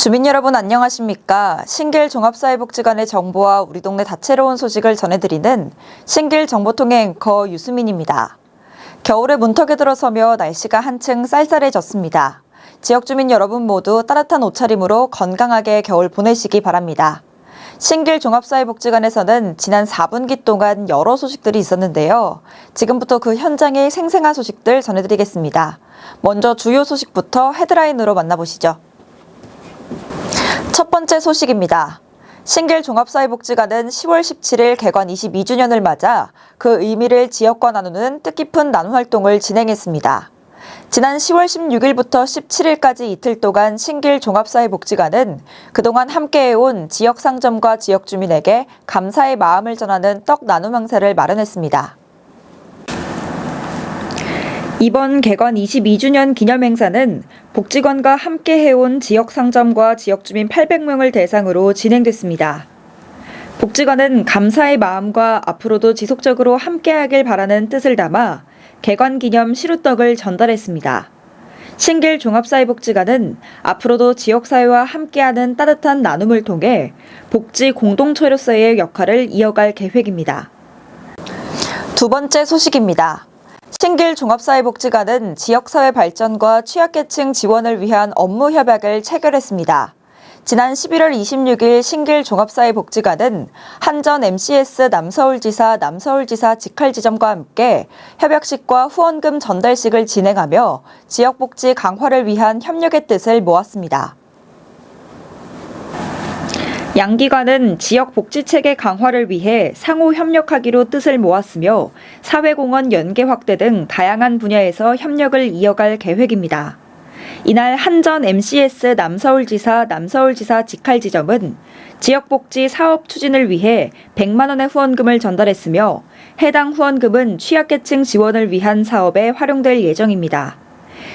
주민 여러분 안녕하십니까? 신길 종합사회복지관의 정보와 우리 동네 다채로운 소식을 전해드리는 신길 정보통의 앵커 유수민입니다. 겨울의 문턱에 들어서며 날씨가 한층 쌀쌀해졌습니다. 지역 주민 여러분 모두 따뜻한 옷차림으로 건강하게 겨울 보내시기 바랍니다. 신길 종합사회복지관에서는 지난 4분기 동안 여러 소식들이 있었는데요. 지금부터 그 현장의 생생한 소식들 전해드리겠습니다. 먼저 주요 소식부터 헤드라인으로 만나보시죠. 첫 번째 소식입니다. 신길 종합사회복지관은 10월 17일 개관 22주년을 맞아 그 의미를 지역과 나누는 뜻깊은 나눔 활동을 진행했습니다. 지난 10월 16일부터 17일까지 이틀 동안 신길 종합사회복지관은 그동안 함께해온 지역 상점과 지역 주민에게 감사의 마음을 전하는 떡 나눔 행사를 마련했습니다. 이번 개관 22주년 기념 행사는 복지관과 함께 해온 지역 상점과 지역 주민 800명을 대상으로 진행됐습니다. 복지관은 감사의 마음과 앞으로도 지속적으로 함께하길 바라는 뜻을 담아 개관 기념 시루떡을 전달했습니다. 신길 종합사회복지관은 앞으로도 지역사회와 함께하는 따뜻한 나눔을 통해 복지 공동체로서의 역할을 이어갈 계획입니다. 두 번째 소식입니다. 신길 종합사회복지관은 지역사회 발전과 취약계층 지원을 위한 업무 협약을 체결했습니다. 지난 11월 26일 신길 종합사회복지관은 한전 MCS 남서울지사 직할지점과 함께 협약식과 후원금 전달식을 진행하며 지역복지 강화를 위한 협력의 뜻을 모았습니다. 양 기관은 지역 복지체계 강화를 위해 상호 협력하기로 뜻을 모았으며 사회공헌 연계 확대 등 다양한 분야에서 협력을 이어갈 계획입니다. 이날 한전 MCS 남서울지사 직할지점은 지역복지 사업 추진을 위해 100만 원의 후원금을 전달했으며 해당 후원금은 취약계층 지원을 위한 사업에 활용될 예정입니다.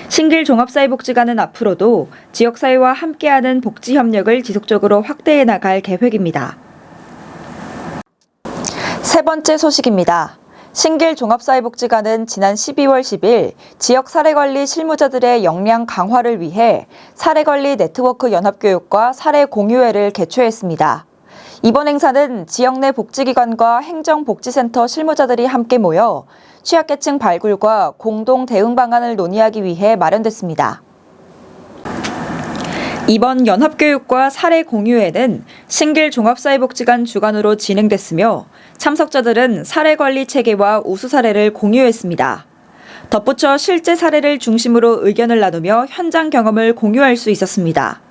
신길 종합사회복지관은 앞으로도 지역사회와 함께하는 복지 협력을 지속적으로 확대해 나갈 계획입니다. 세 번째 소식입니다. 신길 종합사회복지관은 지난 12월 10일 지역 사례관리 실무자들의 역량 강화를 위해 사례관리 네트워크 연합교육과 사례공유회를 개최했습니다. 이번 행사는 지역 내 복지기관과 행정복지센터 실무자들이 함께 모여 취약계층 발굴과 공동 대응 방안을 논의하기 위해 마련됐습니다. 이번 연합교육과 사례공유회는 신길 종합사회복지관 주관으로 진행됐으며 참석자들은 사례관리 체계와 우수 사례를 공유했습니다. 덧붙여 실제 사례를 중심으로 의견을 나누며 현장 경험을 공유할 수 있었습니다.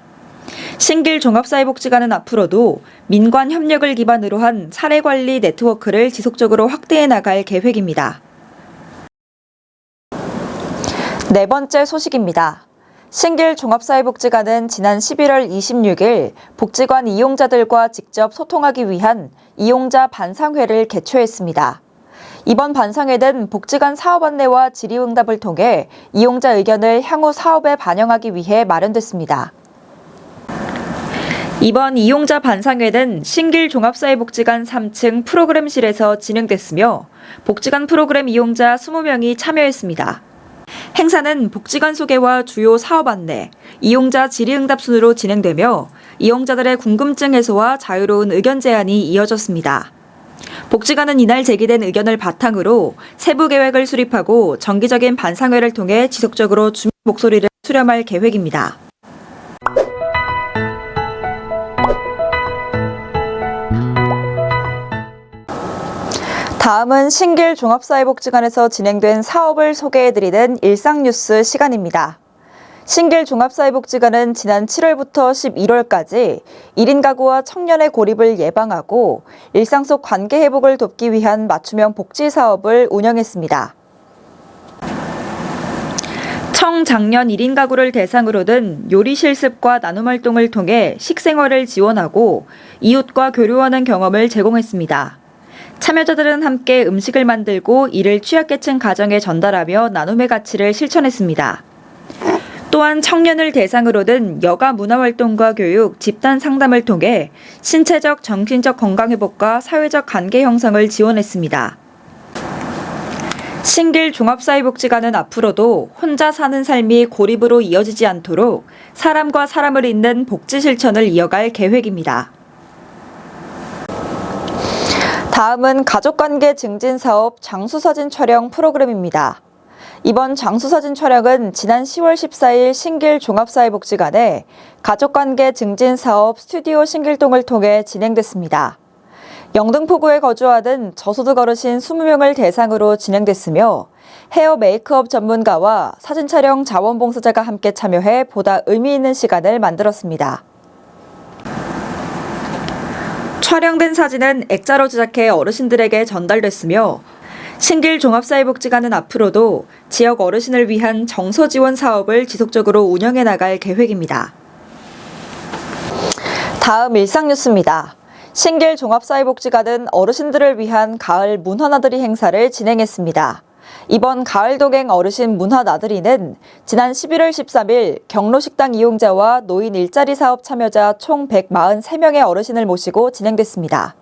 신길 종합사회복지관은 앞으로도 민관 협력을 기반으로 한 사례관리 네트워크를 지속적으로 확대해 나갈 계획입니다. 네 번째 소식입니다. 신길 종합사회복지관은 지난 11월 26일 복지관 이용자들과 직접 소통하기 위한 이용자 반상회를 개최했습니다. 이번 반상회는 복지관 사업 안내와 질의응답을 통해 이용자 의견을 향후 사업에 반영하기 위해 마련됐습니다. 이번 이용자 반상회는 신길 종합사회복지관 3층 프로그램실에서 진행됐으며 복지관 프로그램 이용자 20명이 참여했습니다. 행사는 복지관 소개와 주요 사업 안내, 이용자 질의응답 순으로 진행되며 이용자들의 궁금증 해소와 자유로운 의견 제안이 이어졌습니다. 복지관은 이날 제기된 의견을 바탕으로 세부 계획을 수립하고 정기적인 반상회를 통해 지속적으로 주민 목소리를 수렴할 계획입니다. 다음은 신길 종합사회복지관에서 진행된 사업을 소개해드리는 일상뉴스 시간입니다. 신길 종합사회복지관은 지난 7월부터 11월까지 1인 가구와 청년의 고립을 예방하고 일상 속 관계 회복을 돕기 위한 맞춤형 복지 사업을 운영했습니다. 청장년 1인 가구를 대상으로 든 요리 실습과 나눔 활동을 통해 식생활을 지원하고 이웃과 교류하는 경험을 제공했습니다. 참여자들은 함께 음식을 만들고 이를 취약계층 가정에 전달하며 나눔의 가치를 실천했습니다. 또한 청년을 대상으로 든 여가 문화활동과 교육, 집단 상담을 통해 신체적, 정신적 건강회복과 사회적 관계 형성을 지원했습니다. 신길 종합사회복지관은 앞으로도 혼자 사는 삶이 고립으로 이어지지 않도록 사람과 사람을 잇는 복지 실천을 이어갈 계획입니다. 다음은 가족관계 증진 사업 장수사진 촬영 프로그램입니다. 이번 장수사진 촬영은 지난 10월 14일 신길 종합사회복지관의 가족관계 증진 사업 스튜디오 신길동을 통해 진행됐습니다. 영등포구에 거주하는 저소득 어르신 20명을 대상으로 진행됐으며 헤어 메이크업 전문가와 사진 촬영 자원봉사자가 함께 참여해 보다 의미 있는 시간을 만들었습니다. 촬영된 사진은 액자로 제작해 어르신들에게 전달됐으며 신길 종합사회복지관은 앞으로도 지역 어르신을 위한 정서 지원 사업을 지속적으로 운영해 나갈 계획입니다. 다음 일상 뉴스입니다. 신길 종합사회복지관은 어르신들을 위한 가을 문화나들이 행사를 진행했습니다. 이번 가을 동행 어르신 문화나들이는 지난 11월 13일 경로식당 이용자와 노인 일자리 사업 참여자 총 143명의 어르신을 모시고 진행됐습니다.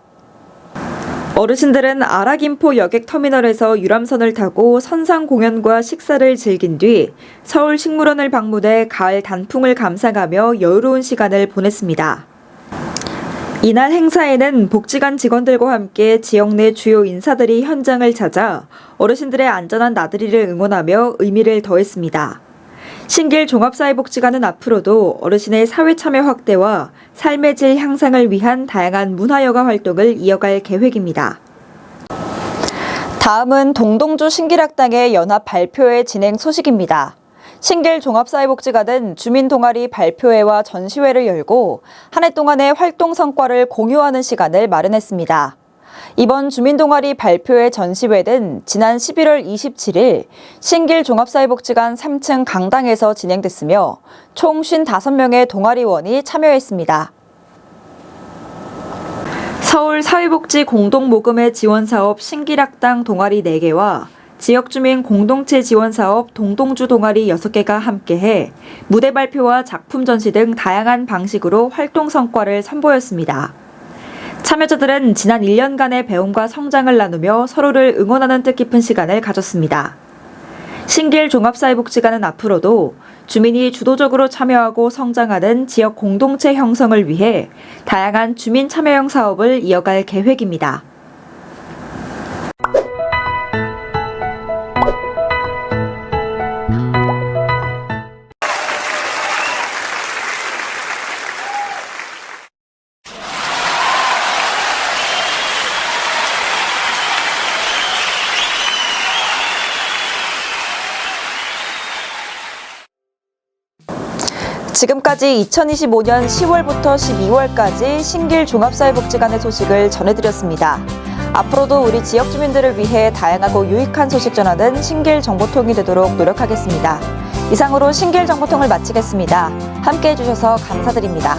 어르신들은 아라김포 여객터미널에서 유람선을 타고 선상 공연과 식사를 즐긴 뒤 서울식물원을 방문해 가을 단풍을 감상하며 여유로운 시간을 보냈습니다. 이날 행사에는 복지관 직원들과 함께 지역 내 주요 인사들이 현장을 찾아 어르신들의 안전한 나들이를 응원하며 의미를 더했습니다. 신길 종합사회복지관은 앞으로도 어르신의 사회 참여 확대와 삶의 질 향상을 위한 다양한 문화여가 활동을 이어갈 계획입니다. 다음은 동동주 신길학당의 연합 발표회 진행 소식입니다. 신길 종합사회복지관은 주민동아리 발표회와 전시회를 열고 한 해 동안의 활동 성과를 공유하는 시간을 마련했습니다. 이번 주민동아리 발표회 전시회는 지난 11월 27일 신길 종합사회복지관 3층 강당에서 진행됐으며 총 55명의 동아리원이 참여했습니다. 서울사회복지 공동모금회 지원사업 신길학당 동아리 4개와 지역주민 공동체 지원사업 동동주 동아리 6개가 함께해 무대 발표와 작품 전시 등 다양한 방식으로 활동 성과를 선보였습니다. 참여자들은 지난 1년간의 배움과 성장을 나누며 서로를 응원하는 뜻깊은 시간을 가졌습니다. 신길 종합사회복지관은 앞으로도 주민이 주도적으로 참여하고 성장하는 지역 공동체 형성을 위해 다양한 주민 참여형 사업을 이어갈 계획입니다. 지금까지 2025년 10월부터 12월까지 신길 종합사회복지관의 소식을 전해드렸습니다. 앞으로도 우리 지역 주민들을 위해 다양하고 유익한 소식 전하는 신길 정보통이 되도록 노력하겠습니다. 이상으로 신길 정보통을 마치겠습니다. 함께해 주셔서 감사드립니다.